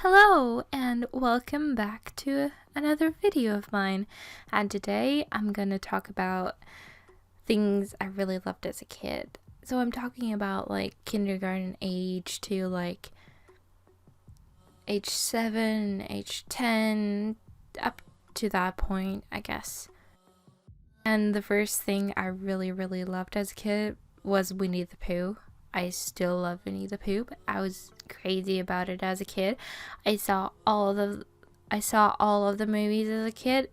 Hello and welcome back to another video of mine, and today I'm gonna talk about things I really loved as a kid. So I'm talking about like kindergarten age to like age 7, age 10, up to that point, I guess. And the first thing I really loved as a kid was Winnie the Pooh. I still love Winnie the Pooh, but I was crazy about it as a kid. I saw all of the movies as a kid.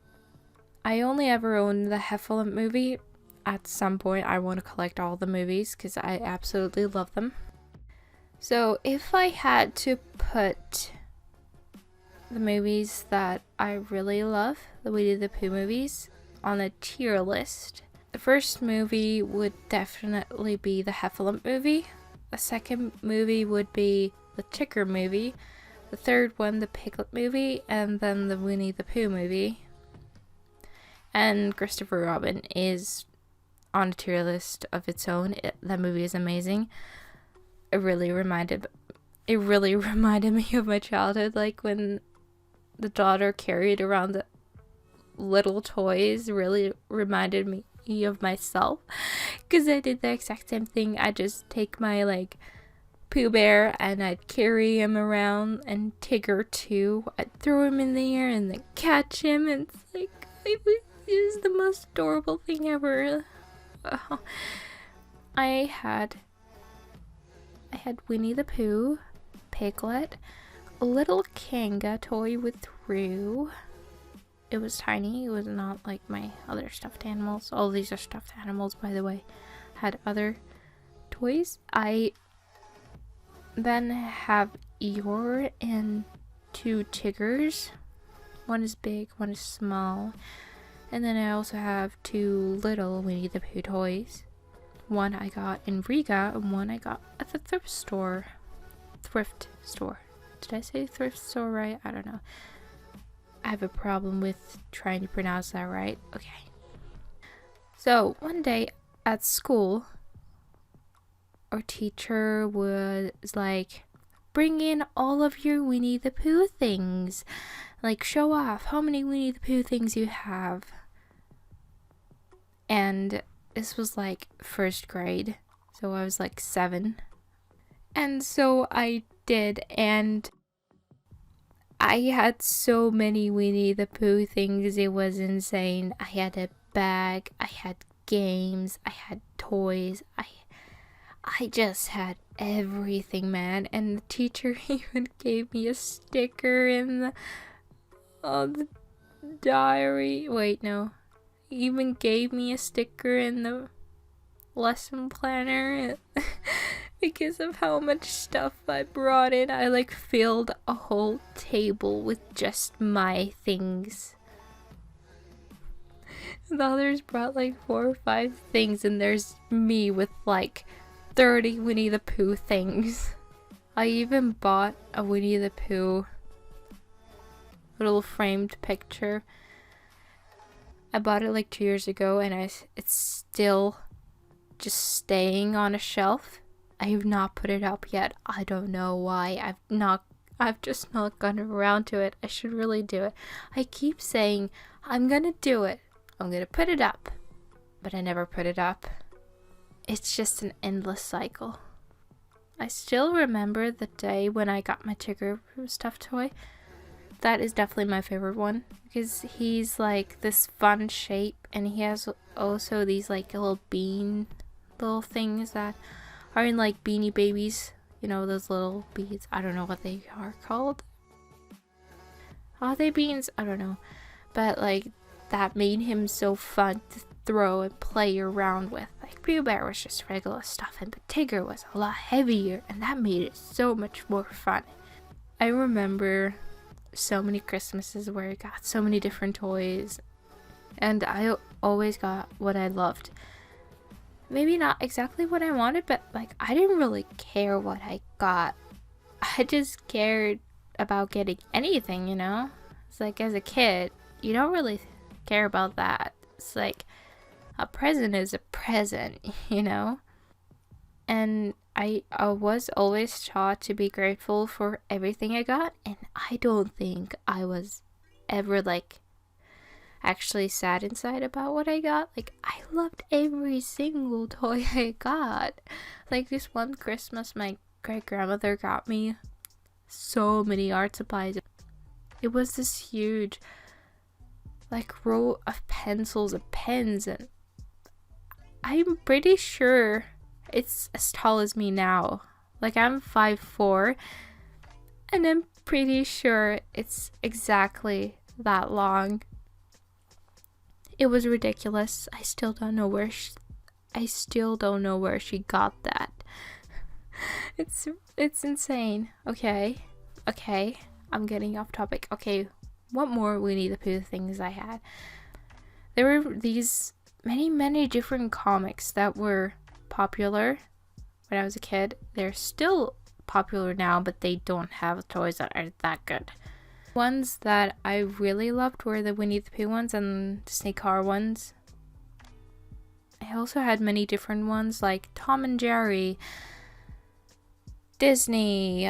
I only ever owned the Heffalump movie. At some point I want to collect all the movies because I absolutely love them. So if I had to put the movies that I really love, the Winnie the Pooh movies, on a tier list, the first movie would definitely be the Heffalump movie. The second movie would be the Ticker movie. The third one, the Piglet movie, and then the Winnie the Pooh movie. And Christopher Robin is on a tier list of its own. That movie is amazing. It really reminded me of my childhood, like when the daughter carried around the little toys really reminded me of myself, because I did the exact same thing. I just take my like Pooh Bear and I'd carry him around, and Tigger too. I'd throw him in the air and then catch him, and it's like it was the most adorable thing ever. I had Winnie the Pooh, Piglet, a little Kanga toy with Roo. It was tiny. It was not like my other stuffed animals. All these are stuffed animals, by the way. Had other toys. I then have Eeyore and two Tiggers. One is big, one is small. And then I also have two little Winnie the Pooh toys. One I got in Riga and one I got at the thrift store. Did I say thrift store right? I don't know. I have a problem with trying to pronounce that right. Okay. So one day at school, our teacher was like, bring in all of your Winnie the Pooh things. Like, show off how many Winnie the Pooh things you have. And this was like first grade. So I was like 7. And so I did, and I had so many Winnie the Pooh things, it was insane. I had a bag, I had games, I had toys, I just had everything, man. And the teacher even gave me a sticker in the diary. Wait, no. He even gave me a sticker in the lesson planner. Because of how much stuff I brought in, I like filled a whole table with just my things. The others brought like 4 or 5 things, and there's me with like 30 Winnie the Pooh things. I even bought a Winnie the Pooh little framed picture. I bought it like 2 years ago, and it's still just staying on a shelf. I have not put it up yet. I don't know why. I've just not gotten around to it. I should really do it. I keep saying, I'm gonna do it. I'm gonna put it up. But I never put it up. It's just an endless cycle. I still remember the day when I got my Tigger stuffed toy. That is definitely my favorite one, because he's like this fun shape, and he has also these like little things that are in like Beanie Babies, you know, those little beads. I don't know what they are called. Are they beans? I don't know. But like, that made him so fun to throw and play around with. Like, Pooh Bear was just regular stuff, and but Tigger was a lot heavier, and that made it so much more fun. I remember so many Christmases where I got so many different toys, and I always got what I loved. Maybe not exactly what I wanted, but like, I didn't really care what I got. I just cared about getting anything, you know? It's like, as a kid, you don't really care about that. It's like, a present is a present, you know? And I was always taught to be grateful for everything I got, and I don't think I was ever like actually sad inside about what I got. Like, I loved every single toy I got. Like, this one Christmas, my great grandmother got me so many art supplies. It was this huge like row of pencils and pens, and I'm pretty sure it's as tall as me now. Like, I'm 5'4", and I'm pretty sure it's exactly that long. It was ridiculous. I still don't know where she got that. It's insane. Okay, I'm getting off topic. Okay, what more Winnie the Pooh things I had? There were these many different comics that were popular when I was a kid. They're still popular now, but they don't have toys that are that good. Ones that I really loved were the Winnie the Pooh ones and Disney car ones. I also had many different ones like Tom and Jerry, Disney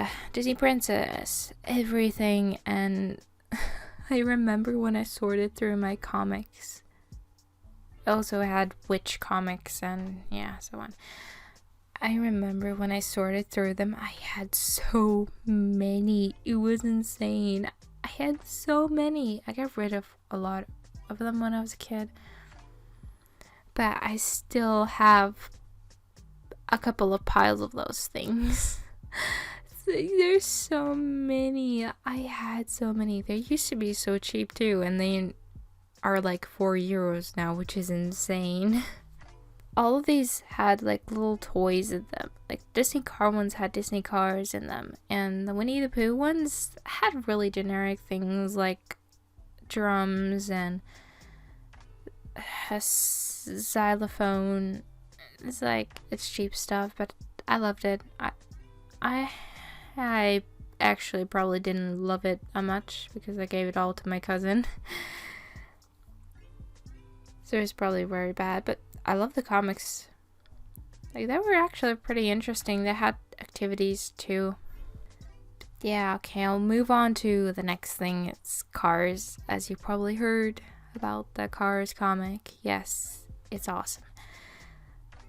Princess, everything. And I remember when I sorted through my comics, I also had witch comics and so on. I remember when I sorted through them, I had so many. It was insane. I had so many. I got rid of a lot of them when I was a kid, but I still have a couple of piles of those things. There's so many. I had so many. They used to be so cheap too, and they are like €4 now, which is insane. All of these had like little toys in them. Like Disney car ones had Disney cars in them, and the Winnie the Pooh ones had really generic things like drums and a xylophone. It's cheap stuff, but I loved it. I actually probably didn't love it that much because I gave it all to my cousin. So it's probably very bad, but I love the comics. Like, they were actually pretty interesting. They had activities too. Yeah, okay, I'll move on to the next thing. It's Cars, as you probably heard about the Cars comic. Yes, it's awesome.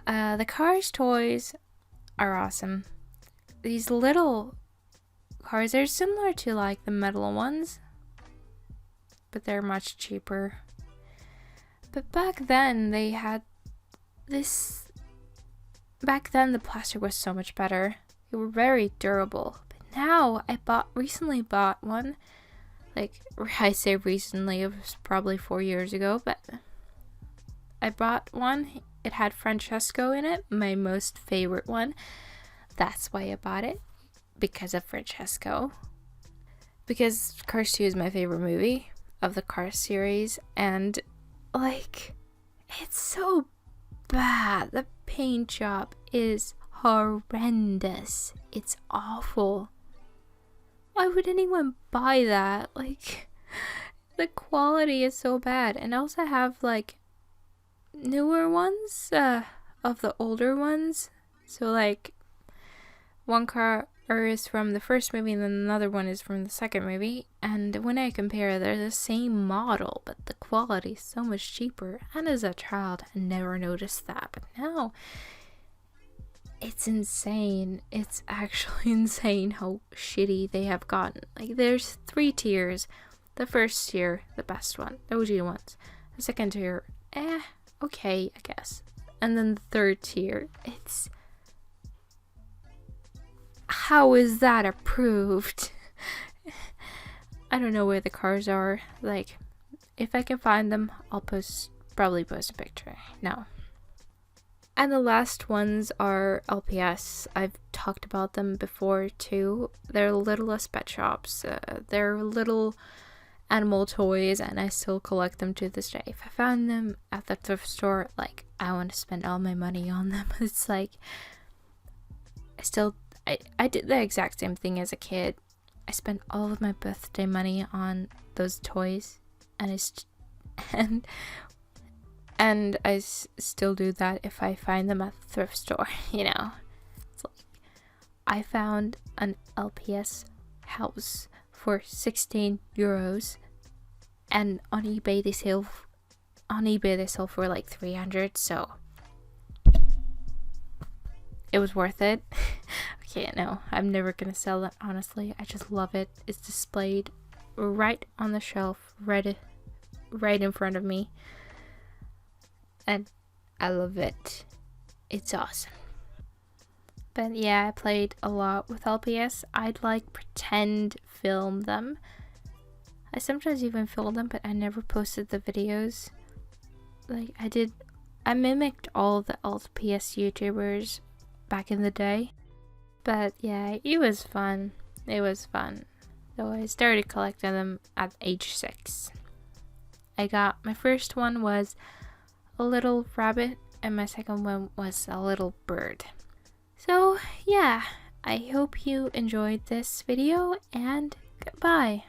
The Cars toys are awesome. These little cars are similar to like the metal ones, but they're much cheaper. But back then they had this. Back then the plastic was so much better. They were very durable. But now I recently bought one. Like, I say recently, it was probably 4 years ago, but I bought one. It had Francesco in it, my most favorite one. That's why I bought it, because of Francesco. Because Cars 2 is my favorite movie of the Cars series, and like, it's so bad. The paint job is horrendous. It's awful. Why would anyone buy that? Like, the quality is so bad. And I also have like newer ones of the older ones. So like, one car is from the first movie and then another one is from the second movie, and when I compare, they're the same model, but the quality is so much cheaper. And as a child, I never noticed that, but now it's insane. It's actually insane how shitty they have gotten. Like, there's 3 tiers. The first tier, the best one, the OG ones. The second tier, okay, I guess. And then the third tier, it's... how is that approved? I don't know where the cars are. Like, if I can find them, I'll probably post a picture. No. And the last ones are LPS. I've talked about them before too. They're littlest pet shops. They're little animal toys, and I still collect them to this day. If I found them at the thrift store, like, I want to spend all my money on them. It's like, I did the exact same thing as a kid. I spent all of my birthday money on those toys, and I still do that if I find them at the thrift store, you know. It's like, I found an LPS house for 16 euros, and on eBay they sell for like 300, so it was worth it. Okay, no, I'm never gonna sell it, honestly. I just love it. It's displayed right on the shelf, right in front of me, and I love it. It's awesome. But yeah, I played a lot with LPS. I'd like pretend film them. I sometimes even film them, but I never posted the videos. Like I mimicked all the LPS YouTubers back in the day. But yeah, it was fun. It was fun. So I started collecting them at age 6. My first one was a little rabbit, and my second one was a little bird. So yeah, I hope you enjoyed this video, and goodbye.